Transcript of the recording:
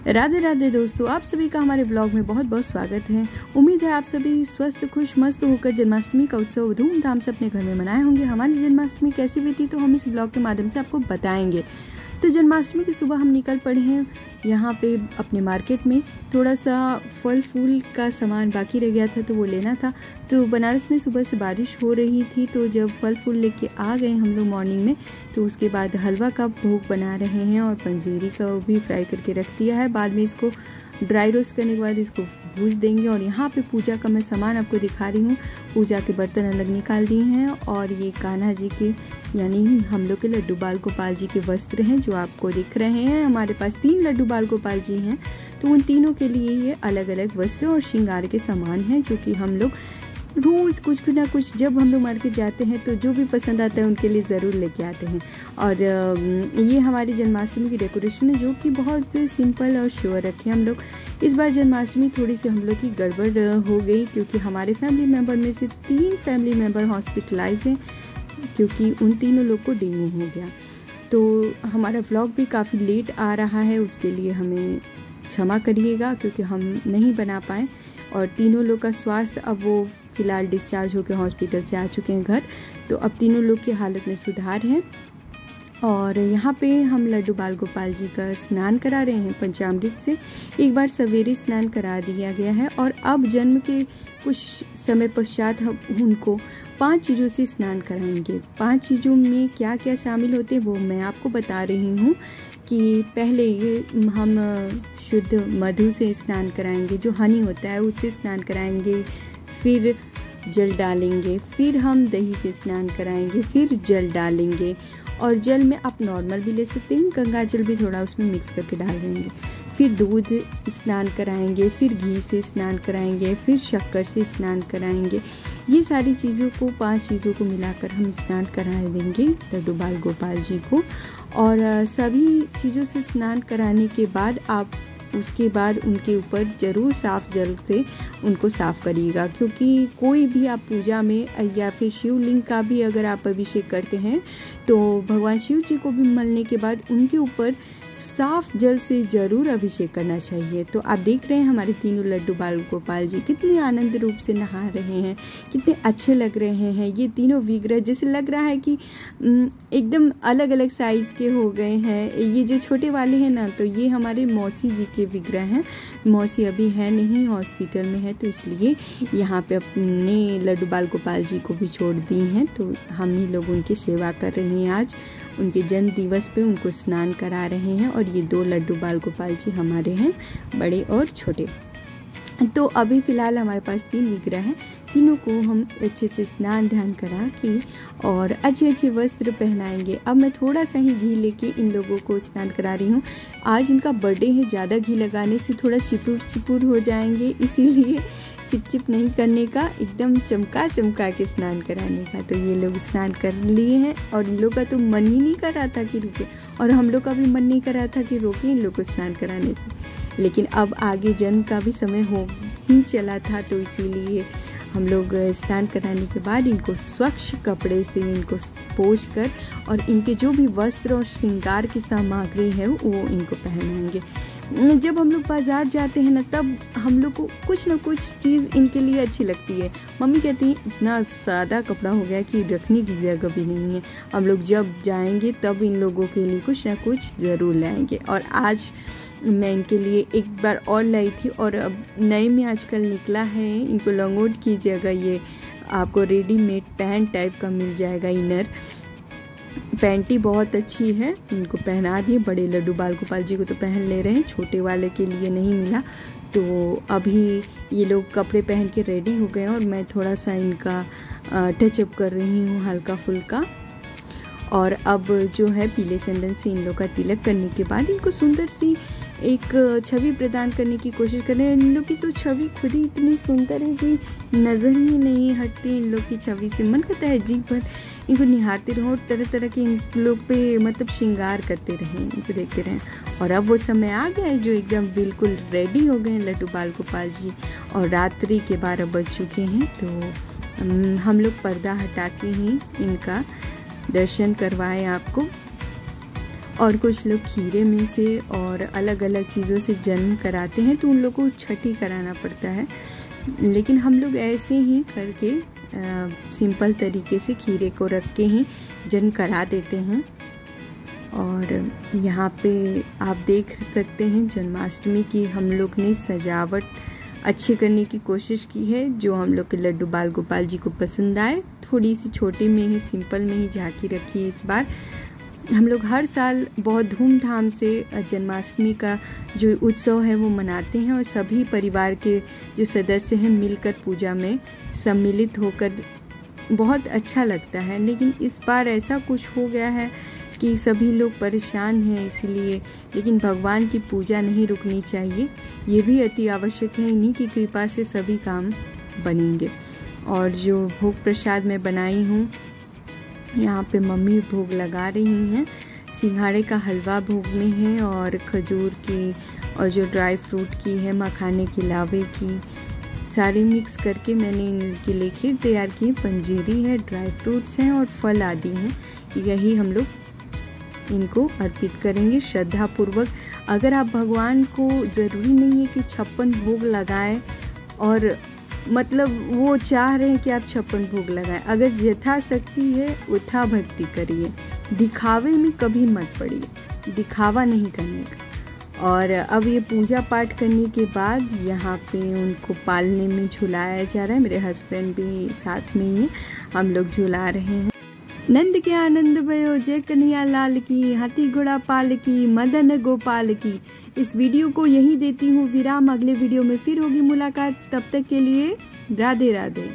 राधे राधे दोस्तों, आप सभी का हमारे ब्लॉग में बहुत बहुत स्वागत है। उम्मीद है आप सभी स्वस्थ खुश मस्त होकर जन्माष्टमी का उत्सव धूमधाम से अपने घर में मनाए होंगे। हमारी जन्माष्टमी कैसी बीती तो हम इस ब्लॉग के माध्यम से आपको बताएंगे। तो जन्माष्टमी की सुबह हम निकल पड़े हैं यहाँ पे अपने मार्केट में। थोड़ा सा फल फूल का सामान बाकी रह गया था तो वो लेना था। तो बनारस में सुबह से बारिश हो रही थी, तो जब फल फूल लेके आ गए हम लोग मॉर्निंग में, तो उसके बाद हलवा का भोग बना रहे हैं और पंजीरी का वो भी फ्राई करके रख दिया है। बाद में इसको ड्राई रोस्ट करने के बाद इसको भूज देंगे। और यहाँ पे पूजा का मैं सामान आपको दिखा रही हूँ। पूजा के बर्तन अलग निकाल दिए हैं और ये कान्हा जी के यानी हम लोग के लड्डू बाल गोपाल जी के वस्त्र हैं जो आपको दिख रहे हैं। हमारे पास 3 लड्डू बाल गोपाल जी हैं, तो उन तीनों के लिए ये अलग अलग वस्त्र और श्रृंगार के सामान हैं जो कि हम लोग रोज़ कुछ ना कुछ जब हम लोग मार्केट जाते हैं तो जो भी पसंद आता है उनके लिए ज़रूर लेके आते हैं। और ये हमारी जन्माष्टमी की डेकोरेशन है जो कि बहुत सिंपल और श्योर रखे हम लोग। इस बार जन्माष्टमी थोड़ी सी हम लोग की गड़बड़ हो गई क्योंकि हमारे फैमिली मेम्बर में से 3 फैमिली मेम्बर हॉस्पिटलाइज हैं क्योंकि उन तीनों लोग को डेंगू हो गया। तो हमारा व्लॉग भी काफ़ी लेट आ रहा है, उसके लिए हमें क्षमा करिएगा क्योंकि हम नहीं बना पाए। और तीनों लोग का स्वास्थ्य अब वो फ़िलहाल डिस्चार्ज होकर हॉस्पिटल से आ चुके हैं घर, तो अब तीनों लोग की हालत में सुधार है। और यहाँ पे हम लड्डू बाल गोपाल जी का स्नान करा रहे हैं पंचामृत से। एक बार सवेरे स्नान करा दिया गया है और अब जन्म के कुछ समय पश्चात हम उनको 5 चीज़ों से स्नान कराएंगे। 5 चीज़ों में क्या क्या शामिल होते हैं वो मैं आपको बता रही हूँ। कि पहले ये हम शुद्ध मधु से स्नान कराएंगे, जो हनी होता है उससे स्नान कराएंगे, फिर जल डालेंगे, फिर हम दही से स्नान कराएंगे, फिर जल डालेंगे। और जल में आप नॉर्मल भी ले सकते हैं, गंगा जल भी थोड़ा उसमें मिक्स करके डाल देंगे। फिर दूध स्नान कराएंगे, फिर घी से स्नान कराएंगे, फिर शक्कर से स्नान कराएंगे। ये सारी चीज़ों को 5 चीज़ों को मिलाकर हम स्नान करा देंगे लड्डू बाल गोपाल जी को। और सभी चीज़ों से स्नान कराने के बाद आप उसके बाद उनके ऊपर ज़रूर साफ़ जल से उनको साफ़ करिएगा, क्योंकि कोई भी आप पूजा में या फिर शिवलिंग का भी अगर आप अभिषेक करते हैं तो भगवान शिव जी को भी मलने के बाद उनके ऊपर साफ़ जल से ज़रूर अभिषेक करना चाहिए। तो आप देख रहे हैं हमारे तीनों लड्डू बाल गोपाल जी कितने आनंद रूप से नहा रहे हैं, कितने अच्छे लग रहे हैं। ये तीनों विग्रह जैसे लग रहा है कि एकदम अलग अलग साइज़ के हो गए हैं। ये जो छोटे वाले हैं ना, तो ये हमारे मौसी जी के विग्रह हैं। मौसी अभी है नहीं, हॉस्पिटल में है, तो इसलिए यहाँ पे अपने लड्डू बाल गोपाल जी को भी छोड़ दी हैं। तो हम ही लोग उनकी सेवा कर रहे हैं। आज उनके जन्म दिवस पे उनको स्नान करा रहे हैं। और ये 2 लड्डू बाल गोपाल जी हमारे हैं, बड़े और छोटे। तो अभी फ़िलहाल हमारे पास 3 विग्रह हैं। तीनों को हम अच्छे से स्नान ध्यान करा के और अच्छे अच्छे वस्त्र पहनाएंगे। अब मैं थोड़ा सा ही घी लेके इन लोगों को स्नान करा रही हूँ। आज इनका बर्थडे है, ज़्यादा घी लगाने से थोड़ा चिपुर चिपुर हो जाएंगे, इसीलिए चिप नहीं करने का, एकदम चमका चमका के स्नान कराने का। तो ये लोग स्नान कर लिए हैं और इन लोग का तो मन ही नहीं कर रहा था कि रुके, और हम लोग का भी मन नहीं कर रहा था कि रोके इन लोग को स्नान कराने से। लेकिन अब आगे जन्म का भी समय हो ही चला था, तो इसीलिए हम लोग स्नान कराने के बाद इनको स्वच्छ कपड़े से इनको पोंछ कर और इनके जो भी वस्त्र और श्रृंगार की सामग्री है वो इनको पहनाएंगे। जब हम लोग बाज़ार जाते हैं ना, तब हम लोग को कुछ ना कुछ चीज़ इनके लिए अच्छी लगती है। मम्मी कहती हैं इतना सादा कपड़ा हो गया कि रखने की जगह भी नहीं है। हम लोग जब जाएंगे तब इन लोगों के लिए कुछ ना कुछ ज़रूर लाएंगे। और आज मैं इनके लिए एक बार और लाई थी, और अब नए में आजकल निकला है, इनको लंगोट की जगह ये आपको रेडीमेड पैंट टाइप का मिल जाएगा। इनर पैंट ही बहुत अच्छी है, इनको पहना दिए। बड़े लड्डू बाल गोपाल जी को तो पहन ले रहे हैं, छोटे वाले के लिए नहीं मिला। तो अभी ये लोग कपड़े पहन के रेडी हो गए और मैं थोड़ा सा इनका टचअप कर रही हूँ हल्का फुल्का। और अब जो है पीले चंदन से इन लोग का तिलक करने के बाद इनको सुंदर सी एक छवि प्रदान करने की कोशिश कर रहे हैं। इन लोग की तो छवि खुद ही इतनी सुंदर है कि नज़र ही नहीं हटती इन लोग की छवि से। मन करता है जी पर इनको निहारते रहें और तरह तरह के इन लोग पे मतलब श्रृंगार करते रहें, इनको देखते रहें। और अब वो समय आ गया है जो एकदम बिल्कुल रेडी हो गए हैं लड्डू बाल गोपाल जी। और रात्रि के 12 बज चुके हैं, तो हम लोग पर्दा हटा के ही इनका दर्शन करवाएं आपको। और कुछ लोग खीरे में से और अलग अलग चीज़ों से जन्म कराते हैं, तो उन लोगों को छठी कराना पड़ता है। लेकिन हम लोग ऐसे ही करके सिंपल तरीके से खीरे को रख के ही जन्म करा देते हैं। और यहाँ पे आप देख सकते हैं जन्माष्टमी की हम लोग ने सजावट अच्छी करने की कोशिश की है, जो हम लोग के लड्डू बाल गोपाल जी को पसंद आए। थोड़ी सी छोटी में ही, सिंपल में ही झांकी रखी है इस बार। हम लोग हर साल बहुत धूमधाम से जन्माष्टमी का जो उत्सव है वो मनाते हैं और सभी परिवार के जो सदस्य हैं मिलकर पूजा में सम्मिलित होकर बहुत अच्छा लगता है। लेकिन इस बार ऐसा कुछ हो गया है कि सभी लोग परेशान हैं इसलिए, लेकिन भगवान की पूजा नहीं रुकनी चाहिए, ये भी अति आवश्यक है। इन्हीं की कृपा से सभी काम बनेंगे। और जो भोग प्रसाद मैं बनाई हूँ, यहाँ पे मम्मी भोग लगा रही हैं। सिंघाड़े का हलवा भोग में है और खजूर की और जो ड्राई फ्रूट की है, मखाने की, लावे की, सारे मिक्स करके मैंने इनके लिए खीर तैयार की। पंजीरी है, ड्राई फ्रूट्स हैं और फल आदि हैं। यही हम लोग इनको अर्पित करेंगे श्रद्धा पूर्वक। अगर आप भगवान को ज़रूरी नहीं है कि 56 भोग लगाएं, और मतलब वो चाह रहे हैं कि आप 56 भोग लगाएं। अगर यथाशक्ति है उठा भक्ति करिए, दिखावे में कभी मत पड़िए, दिखावा नहीं करने का। और अब ये पूजा पाठ करने के बाद यहाँ पे उनको पालने में झुलाया जा रहा है। मेरे हस्बैंड भी साथ में ही, हम लोग झुला रहे हैं। नंद के आनंद भयो, जय कन्हैया लाल की, हाथी घोड़ा पाल की, मदन गोपाल की। इस वीडियो को यहीं देती हूँ विराम। अगले वीडियो में फिर होगी मुलाकात, तब तक के लिए राधे राधे।